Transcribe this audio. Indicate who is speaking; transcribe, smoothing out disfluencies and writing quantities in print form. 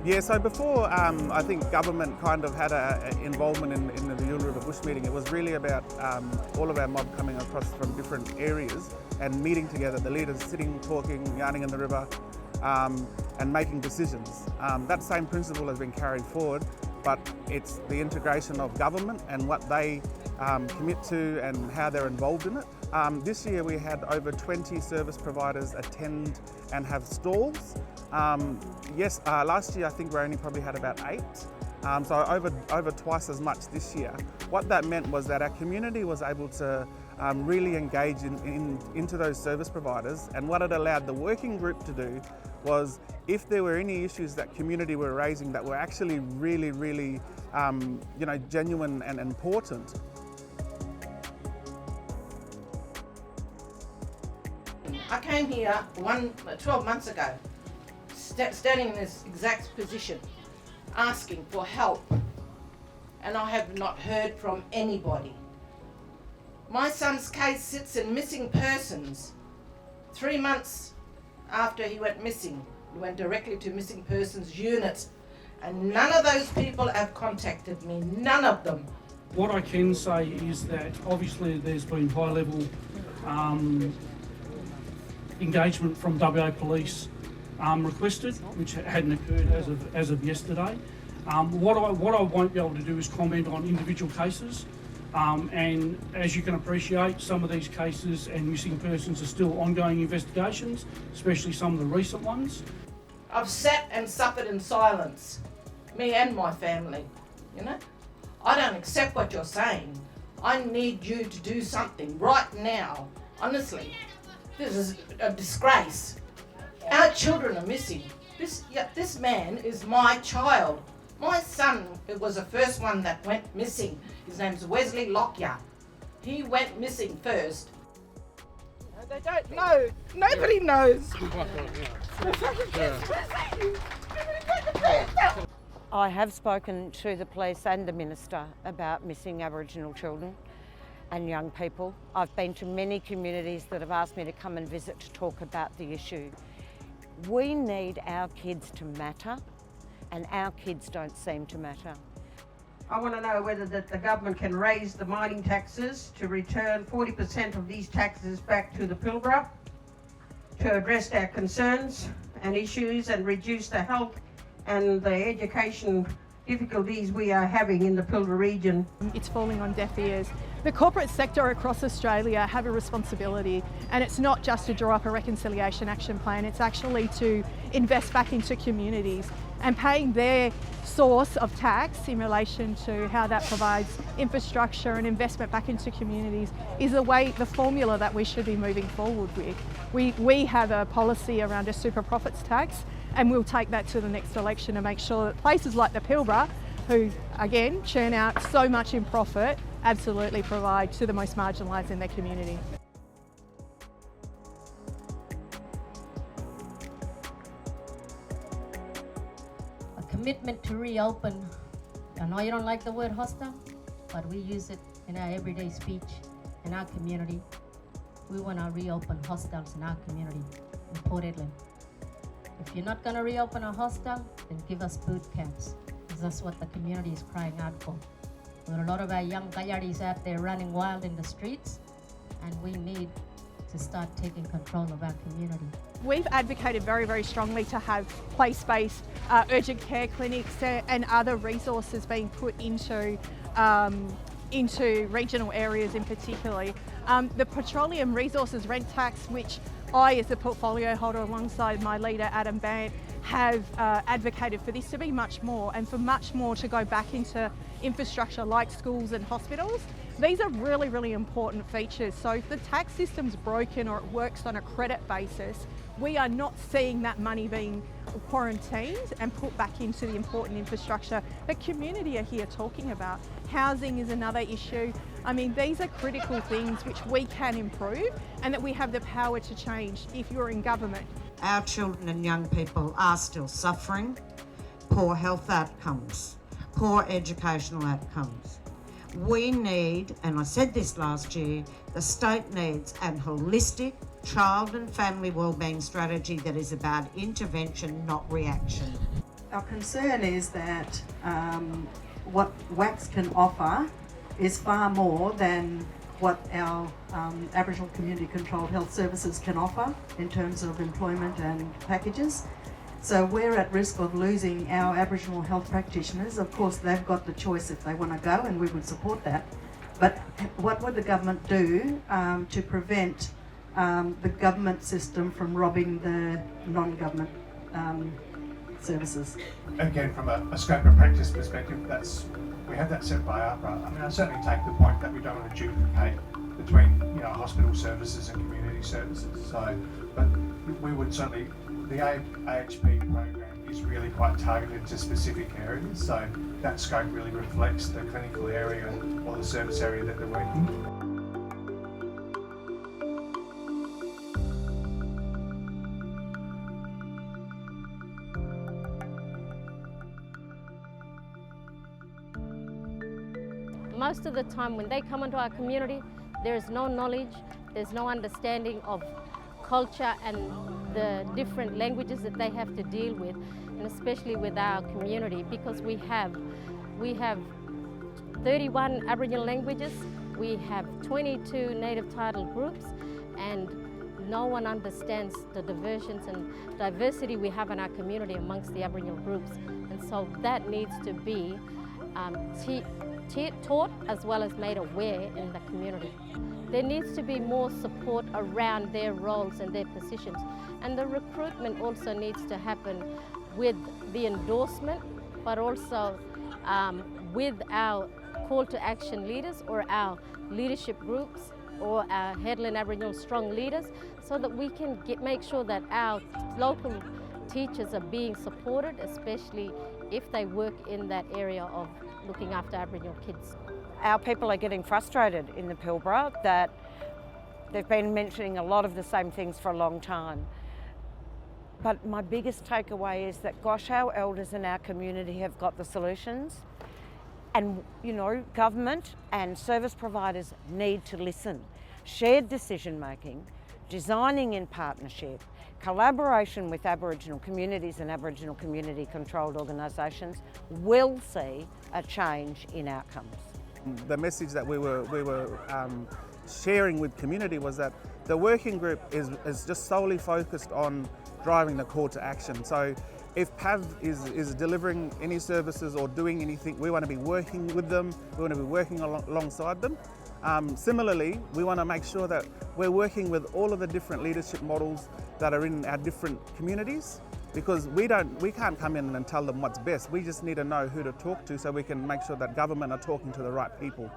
Speaker 1: Yeah, so before I think government kind of had an involvement in the Yule River bush meeting, it was really about all of our mob coming across from different areas and meeting together, the leaders sitting, talking, yarning in the river and making decisions. That same principle has been carried forward, but it's the integration of government and what they commit to and how they're involved in it. This year we had over 20 service providers attend and have stalls. Last year I think we only probably had about 8, so over twice as much this year. What that meant was that our community was able to really engage into those service providers, and what it allowed the working group to do was, if there were any issues that community were raising that were actually really genuine and important.
Speaker 2: I came here 12 months ago, standing in this exact position, asking for help, and I have not heard from anybody. My son's case sits in missing persons. 3 months after he went missing, he went directly to missing persons unit, and none of those people have contacted me, none of them.
Speaker 3: What I can say is that obviously there's been high level engagement from WA Police requested, which hadn't occurred as of yesterday. What I won't be able to do is comment on individual cases, and as you can appreciate, some of these cases and missing persons are still ongoing investigations, especially some of the recent ones.
Speaker 2: I've sat and suffered in silence, me and my family, you know. I don't accept what you're saying. I need you to do something right now, honestly. This is a disgrace. Our children are missing. This man is my child. My son was the first one that went missing. His name's Wesley Lockyer. He went missing first. They don't know. Nobody knows.
Speaker 4: I have spoken to the police and the minister about missing Aboriginal children and young people. I've been to many communities that have asked me to come and visit to talk about the issue. We need our kids to matter, and our kids don't seem to matter.
Speaker 5: I want to know whether the government can raise the mining taxes to return 40% of these taxes back to the Pilbara to address our concerns and issues and reduce the health and the education difficulties we are having in the Pilbara region.
Speaker 6: It's falling on deaf ears. The corporate sector across Australia have a responsibility, and it's not just to draw up a reconciliation action plan, it's actually to invest back into communities, and paying their source of tax in relation to how that provides infrastructure and investment back into communities is the formula that we should be moving forward with. We have a policy around a super profits tax, and we'll take that to the next election and make sure that places like the Pilbara, who again churn out so much in profit, absolutely provide to the most marginalised in their community.
Speaker 7: A commitment to reopen. I know you don't like the word hostel, but we use it in our everyday speech in our community. We want to reopen hostels in our community, importantly. If you're not going to reopen a hostel, then give us boot camps, because that's what the community is crying out for. There are a lot of our young Kayaris out there running wild in the streets, and we need to start taking control of our community.
Speaker 6: We've advocated very, very strongly to have place-based urgent care clinics and other resources being put into regional areas in particular. The Petroleum Resources Rent Tax, which I, as a portfolio holder alongside my leader Adam Bant, have advocated for this to be much more, and for much more to go back into infrastructure like schools and hospitals. These are really, really important features. So if the tax system's broken or it works on a credit basis, we are not seeing that money being quarantined and put back into the important infrastructure that community are here talking about. Housing is another issue. I mean, these are critical things which we can improve and that we have the power to change if you're in government.
Speaker 8: Our children and young people are still suffering poor health outcomes, poor educational outcomes. We need, and I said this last year, the state needs a holistic child and family wellbeing strategy that is about intervention, not reaction.
Speaker 9: Our concern is that what WACs can offer is far more than what our Aboriginal community controlled health services can offer in terms of employment and packages. So we're at risk of losing our Aboriginal health practitioners. Of course, they've got the choice if they want to go, and we would support that. But what would the government do to prevent the government system from robbing the non-government services?
Speaker 10: Again, from a scope of practice perspective, we have that set by APRA. I mean, I certainly take the point that we don't want to duplicate between hospital services and community services. So, but we would certainly, the AHP program is really quite targeted to specific areas. So that scope really reflects the clinical area or the service area that they're working in.
Speaker 7: Most of the time when they come into our community, there is no knowledge, there's no understanding of culture and the different languages that they have to deal with, and especially with our community, because we have 31 Aboriginal languages, we have 22 native title groups, and no one understands the diversions and diversity we have in our community amongst the Aboriginal groups. And so that needs to be taught as well as made aware in the community. There needs to be more support around their roles and their positions, and the recruitment also needs to happen with the endorsement, but also with our call to action leaders or our leadership groups or our Headland Aboriginal Strong leaders, so that we can make sure that our local teachers are being supported, especially if they work in that area of looking after Aboriginal kids.
Speaker 4: Our people are getting frustrated in the Pilbara that they've been mentioning a lot of the same things for a long time. But my biggest takeaway is that, gosh, our elders in our community have got the solutions. And, government and service providers need to listen. Shared decision making, designing in partnership, collaboration with Aboriginal communities and Aboriginal community controlled organisations will see a change in outcomes.
Speaker 1: The message that we were sharing with community was that the working group is just solely focused on driving the call to action. So if PAV is delivering any services or doing anything, we want to be working with them, we want to be working alongside them. Similarly, we want to make sure that we're working with all of the different leadership models that are in our different communities, because we can't come in and tell them what's best. We just need to know who to talk to so we can make sure that government are talking to the right people.